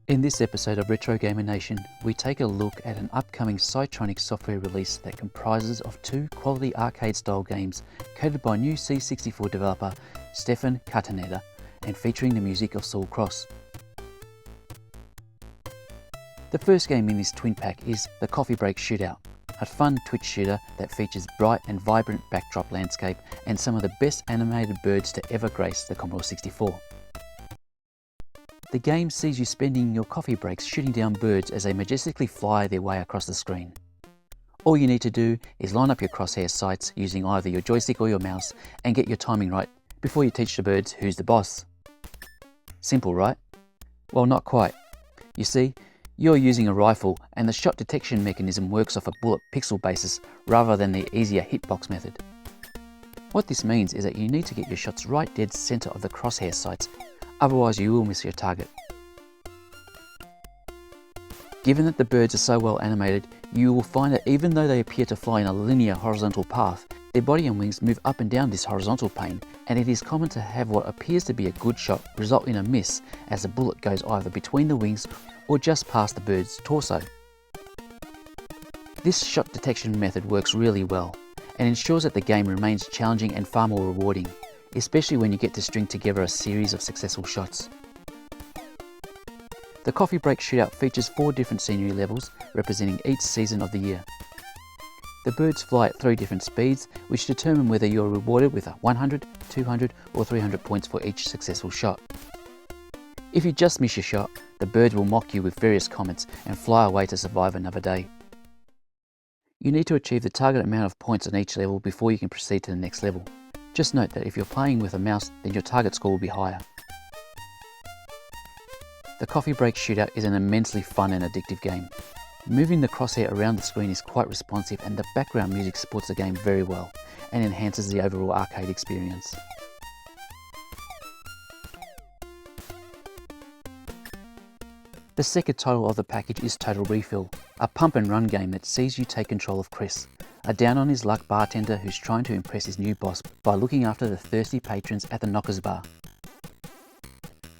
In this episode of Retro Gamer Nation, we take a look at an upcoming Cytronic software release that comprises of two quality arcade-style games coded by new C64 developer Stefan Cataneda and featuring the music of Saul Cross. The first game in this twin pack is the Coffee Break Shootout, a fun twitch shooter that features bright and vibrant backdrop landscape and some of the best animated birds to ever grace the Commodore 64. The game sees you spending your coffee breaks shooting down birds as they majestically fly their way across the screen. All you need to do is line up your crosshair sights using either your joystick or your mouse and get your timing right before you teach the birds who's the boss. Simple, right? Well, not quite. You see, you're using a rifle and the shot detection mechanism works off a bullet pixel basis rather than the easier hitbox method. What this means is that you need to get your shots right dead center of the crosshair sights, otherwise you will miss your target. Given that the birds are so well animated, you will find that even though they appear to fly in a linear horizontal path, their body and wings move up and down this horizontal plane, and it is common to have what appears to be a good shot result in a miss as the bullet goes either between the wings or just past the bird's torso. This shot detection method works really well and ensures that the game remains challenging and far more rewarding, especially when you get to string together a series of successful shots. The Coffee Break Shootout features 4 different scenery levels representing each season of the year. The birds fly at 3 different speeds, which determine whether you are rewarded with 100, 200 or 300 points for each successful shot. If you just miss your shot, the birds will mock you with various comments and fly away to survive another day. You need to achieve the target amount of points on each level before you can proceed to the next level. Just note that if you're playing with a mouse, then your target score will be higher. The Coffee Break Shootout is an immensely fun and addictive game. Moving the crosshair around the screen is quite responsive, and the background music supports the game very well and enhances the overall arcade experience. The second title of the package is Total Refill, a pump and run game that sees you take control of Chris, a down-on-his-luck bartender who's trying to impress his new boss by looking after the thirsty patrons at the Knockers Bar.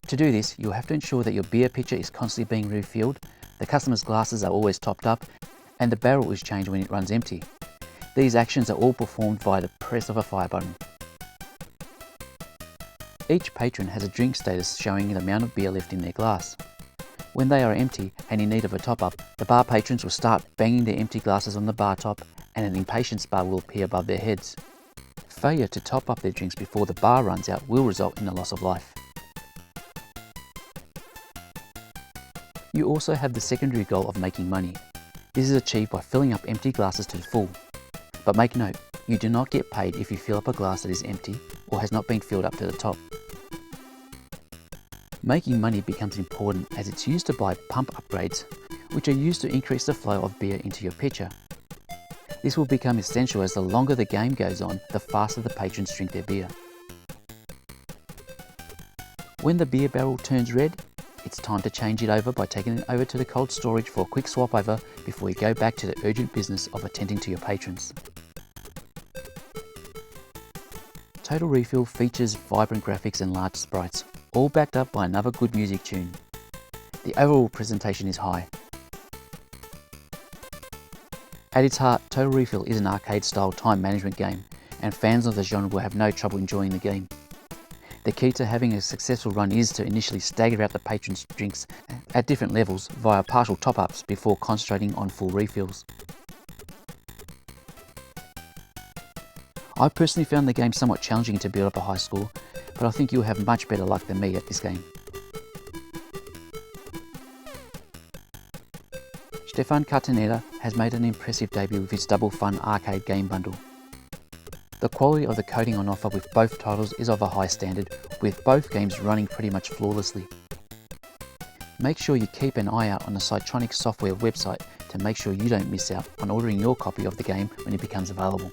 To do this, you'll have to ensure that your beer pitcher is constantly being refilled, the customers' glasses are always topped up, and the barrel is changed when it runs empty. These actions are all performed via the press of a fire button. Each patron has a drink status showing the amount of beer left in their glass. When they are empty and in need of a top-up, the bar patrons will start banging their empty glasses on the bar top and an impatience bar will appear above their heads. Failure to top up their drinks before the bar runs out will result in a loss of life. You also have the secondary goal of making money. This is achieved by filling up empty glasses to the full. But make note, you do not get paid if you fill up a glass that is empty or has not been filled up to the top. Making money becomes important as it's used to buy pump upgrades, which are used to increase the flow of beer into your pitcher. This will become essential as the longer the game goes on, the faster the patrons drink their beer. When the beer barrel turns red, it's time to change it over by taking it over to the cold storage for a quick swap over before you go back to the urgent business of attending to your patrons. Total Refill features vibrant graphics and large sprites, all backed up by another good music tune. The overall presentation is high. At its heart, Total Refill is an arcade-style time management game, and fans of the genre will have no trouble enjoying the game. The key to having a successful run is to initially stagger out the patrons' drinks at different levels via partial top-ups before concentrating on full refills. I personally found the game somewhat challenging to build up a high score, but I think you'll have much better luck than me at this game. Stefan Cataneda has made an impressive debut with his Double Fun arcade game bundle. The quality of the coding on offer with both titles is of a high standard, with both games running pretty much flawlessly. Make sure you keep an eye out on the Cytronic software website to make sure you don't miss out on ordering your copy of the game when it becomes available.